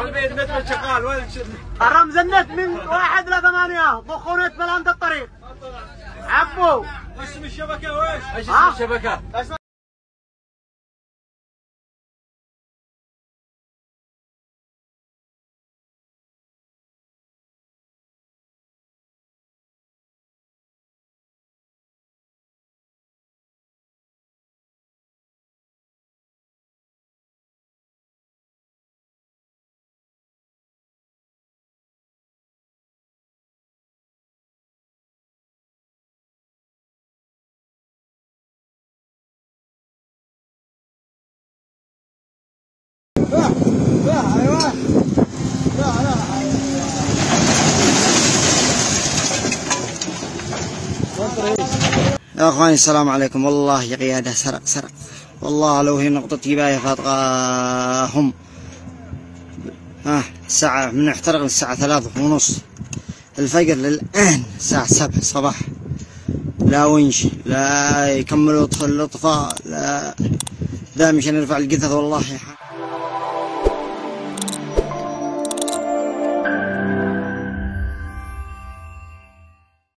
البيت النت شغال وين الرمز النت من 1 ل 8 ضخوا نت بالعند الطريق. عبوا اسم الشبكه وايش؟ ايش اسم الشبكه؟ يا اخواني السلام عليكم. والله يا قياده سرق والله لو هي نقطة جباية فاتقاهم. الساعة من احترق الساعة 3:30 الفجر للآن الساعة 7 صباح. لا ونش لا يكملوا الاطفاء لا مشان نرفع الجثث والله.